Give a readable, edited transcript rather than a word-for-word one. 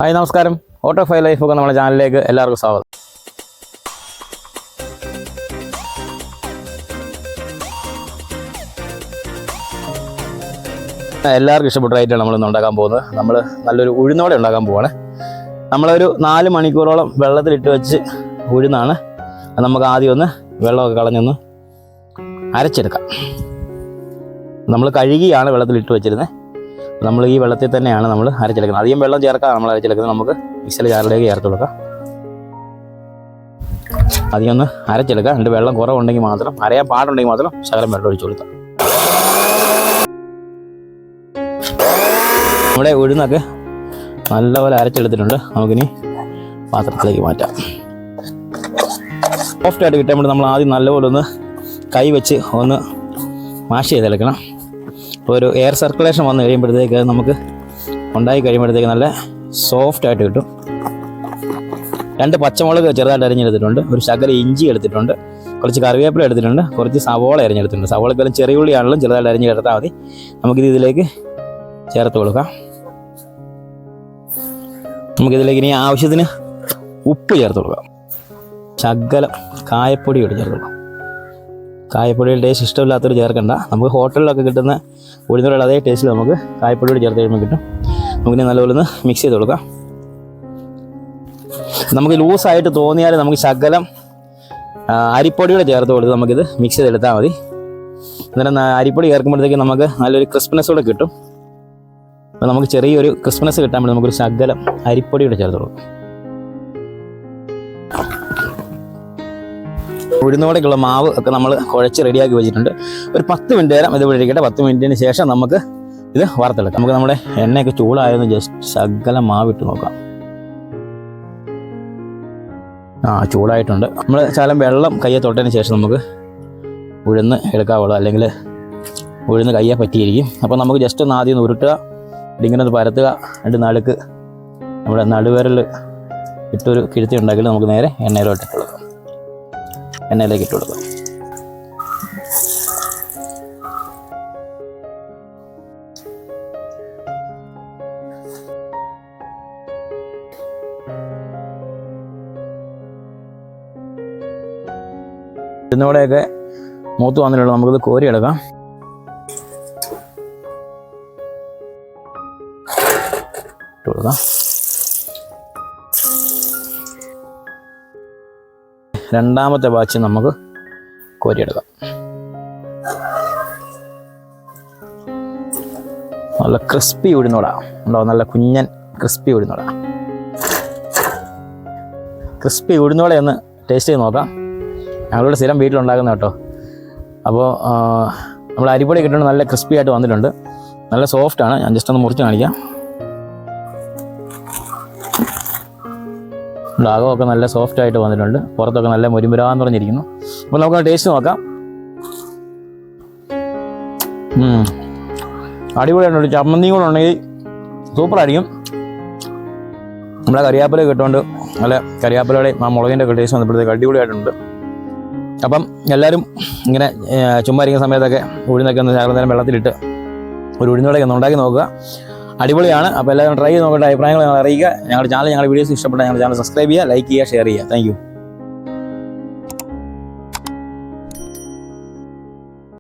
Hi നമസ്കാരം. Auto five life ഒക്കെ നമ്മുടെ ചാനലിലേക്ക് എല്ലാവർക്കും സ്വാഗതം. എല്ലാവർക്കും ഇഷ്ടപ്പെട്ടതായിട്ടാണ് നമ്മളിന്ന് ഉണ്ടാക്കാൻ പോകുന്നത്. നമ്മൾ നല്ലൊരു ഉഴുന്നോടെ ഉണ്ടാക്കാൻ പോവാണ്. നമ്മളൊരു 4 മണിക്കൂറോളം വെള്ളത്തിലിട്ട് വെച്ച് ഉഴുന്നാണ്. നമുക്ക് ആദ്യം ഒന്ന് വെള്ളമൊക്കെ കളഞ്ഞൊന്ന് അരച്ചെടുക്കാം. നമ്മൾ കഴുകിയാണ് വെള്ളത്തിലിട്ട് വെച്ചിരുന്നത്. നമ്മൾ ഈ വെള്ളത്തിൽ തന്നെയാണ് നമ്മൾ അരച്ചെടുക്കുന്നത്. അധികം വെള്ളം ചേർക്കാതെ നമ്മൾ അരച്ചെടുക്കുന്നത്. നമുക്ക് മിക്സിയുടെ ജാറിലേക്ക് ചേർത്ത് കൊടുക്കാം. അധികം ഒന്ന് അരച്ചെടുക്കാം. എന്നിട്ട് വെള്ളം കുറവുണ്ടെങ്കിൽ മാത്രം, അരയാൻ പാടുണ്ടെങ്കിൽ മാത്രം ശകലം വെള്ളം ഒഴിച്ചു കൊടുക്കാം. നമ്മുടെ ഉഴുന്നൊക്കെ നല്ലപോലെ അരച്ചെടുത്തിട്ടുണ്ട്. നമുക്കിനി പാത്രത്തിലേക്ക് മാറ്റാം. സോഫ്റ്റായിട്ട് കിട്ടാൻ വേണ്ടി നമ്മൾ ആദ്യം നല്ലപോലെ ഒന്ന് കൈ വെച്ച് ഒന്ന് മാഷ് ചെയ്തെടുക്കണം. അപ്പോൾ ഒരു എയർ സർക്കുലേഷൻ വന്ന് കഴിയുമ്പോഴത്തേക്ക് നമുക്ക് ഉണ്ടായി കഴിയുമ്പോഴത്തേക്ക് നല്ല സോഫ്റ്റായിട്ട് കിട്ടും. 2 പച്ചമുളക് ചെറുതായിട്ട് അരിഞ്ഞെടുത്തിട്ടുണ്ട്. ഒരു ശകലം ഇഞ്ചി എടുത്തിട്ടുണ്ട്. കുറച്ച് കറിവേപ്പില എടുത്തിട്ടുണ്ട്. കുറച്ച് സവോള അരിഞ്ഞെടുത്തിട്ടുണ്ട്. സവോളക്കെല്ലാം ചെറിയ ഉള്ളിയാണെങ്കിലും ചെറുതായിട്ട് അരിഞ്ഞെടുത്താൽ മതി. നമുക്കിത് ഇതിലേക്ക് ചേർത്ത് കൊടുക്കാം. നമുക്കിതിലേക്ക് ഇനി ആവശ്യത്തിന് ഉപ്പ് ചേർത്ത് കൊടുക്കാം. ശകലം കായപ്പൊടി കൂടി ചേർത്ത് കൊടുക്കാം. കായപ്പൊടിയുടെ ടേസ്റ്റ് ഇഷ്ടമില്ലാത്തവർ ചേർക്കണ്ട. നമുക്ക് ഹോട്ടലിലൊക്കെ കിട്ടുന്ന ഉഴുന്നവരുടെ അതേ ടേസ്റ്റിൽ നമുക്ക് കായപ്പൊടിയോട് ചേർത്ത് കഴിയുമ്പോൾ കിട്ടും. നമുക്കിനി നല്ലപോലെ ഒന്ന് മിക്സ് ചെയ്ത് കൊടുക്കാം. നമുക്ക് ലൂസായിട്ട് തോന്നിയാൽ നമുക്ക് ശകലം അരിപ്പൊടിയോടെ ചേർത്ത് കൊടുത്ത് നമുക്കിത് മിക്സ് ചെയ്തെടുത്താൽ മതി. അന്നേരം അരിപ്പൊടി ചേർക്കുമ്പോഴത്തേക്ക് നമുക്ക് നല്ലൊരു ക്രിസ്പിനെസ് കൂടെ കിട്ടും. അപ്പോൾ നമുക്ക് ചെറിയൊരു ക്രിസ്പിനെസ് കിട്ടാൻ വേണ്ടി നമുക്കൊരു ശകലം അരിപ്പൊടിയോടെ ചേർത്ത് കൊടുക്കാം. ഉഴുന്നോടേക്കുള്ള മാവ് ഒക്കെ നമ്മൾ കുഴച്ച് റെഡിയാക്കി വെച്ചിട്ടുണ്ട്. ഒരു 10 മിനിറ്റ് നേരം ഇത് ഇരിക്കട്ടെ. 10 മിനിറ്റിന് ശേഷം നമുക്ക് ഇത് വറുത്തെടുക്കാം. നമുക്ക് നമ്മുടെ എണ്ണയൊക്കെ ചൂടായെന്ന് ജസ്റ്റ് ശകലം മാവിട്ട് നോക്കാം. ചൂടായിട്ടുണ്ട്. നമ്മൾ ശകലം വെള്ളം കയ്യെ തൊട്ടതിന് ശേഷം നമുക്ക് ഉഴുന്ന് എടുക്കാവുള്ളൂ, അല്ലെങ്കിൽ ഉഴുന്ന് കയ്യെ പറ്റിയിരിക്കും. അപ്പോൾ നമുക്ക് ജസ്റ്റ് ഒന്ന് ആദ്യം ഒന്ന് ഉരുട്ടുക, ഇങ്ങനെ ഒന്ന് പരത്തുക. എന്നിട്ട് നടുക്ക് നമ്മുടെ നടുവിരൽ ഇട്ടൊരു കിഴുത്തി ഉണ്ടാക്കി നമുക്ക് നേരെ എണ്ണയിലോട്ട് ഇട്ട് കൊടുക്കാം. എണ്ണയിലേക്ക് ഇട്ട് കൊടുക്കാം. ഇതിനോടെയൊക്കെ മൂത്ത് വന്നിട്ടുള്ള നമുക്കിത് കോരിയെടുക്കാം. ഇട്ട് കൊടുക്കാം. രണ്ടാമത്തെ ബാച്ച് നമുക്ക് കോരിയെടുക്കാം. നല്ല ക്രിസ്പി ഉഴുന്നോട ഉണ്ടോ? നല്ല കുഞ്ഞൻ ക്രിസ്പി ഉഴുന്നോട. ക്രിസ്പി ഉഴുന്നോടെ ഒന്ന് ടേസ്റ്റ് ചെയ്ത് നോക്കാം. ഞങ്ങളുടെ സ്ഥിരം വീട്ടിലുണ്ടാക്കുന്ന കേട്ടോ. അപ്പോൾ നമ്മൾ അരിപ്പൊടി കിട്ടുന്നത് നല്ല ക്രിസ്പി ആയിട്ട് വന്നിട്ടുണ്ട്. നല്ല സോഫ്റ്റാണ്. ഞാൻ ജസ്റ്റ് ഒന്ന് മുറിച്ച് കാണിക്കാം. ഭാഗമൊക്കെ നല്ല സോഫ്റ്റ് ആയിട്ട് വന്നിട്ടുണ്ട്. പുറത്തൊക്കെ നല്ല മുരിമുരാന്ന് പറഞ്ഞിരിക്കുന്നു. അപ്പോൾ നമുക്ക് ടേസ്റ്റ് നോക്കാം. അടിപൊളിയായിട്ടുണ്ട്. ചമ്മന്തിയും കൂടെ ഉണ്ടെങ്കിൽ സൂപ്പറായിരിക്കും. നമ്മളെ കരിയാപ്പില കിട്ടുകൊണ്ട് നല്ല കരിയാപ്പിലയുടെ മുളകിൻ്റെ ഒക്കെ ടേസ്റ്റ് വന്നപ്പോഴത്തേക്ക് അടിപൊളിയായിട്ടുണ്ട്. അപ്പം എല്ലാവരും ഇങ്ങനെ ചുമ്മാ ഇരിക്കുന്ന സമയത്തൊക്കെ ഉഴുന്നൊക്കെ ഒന്ന് ശകലം നേരം വെള്ളത്തിലിട്ട് ഒരു ഉഴുന്നോടൊക്കെ ഒന്ന് ഉണ്ടാക്കി നോക്കുക. അടിപൊളിയാണ്. അപ്പോൾ എല്ലാവരും ട്രൈ ചെയ്ത് നോക്കട്ടെ. അഭിപ്രായങ്ങൾ ഞങ്ങൾ അറിയിക്കുക. ഞങ്ങളുടെ ചാനൽ, ഞങ്ങളുടെ വീഡിയോസ് ഇഷ്ടപ്പെട്ടാൽ ഞങ്ങളുടെ ചാനൽ സബ്സ്ക്രൈബ് ചെയ്യുക, ലൈക്ക് ചെയ്യുക, ഷെയർ ചെയ്യുക. Thank you.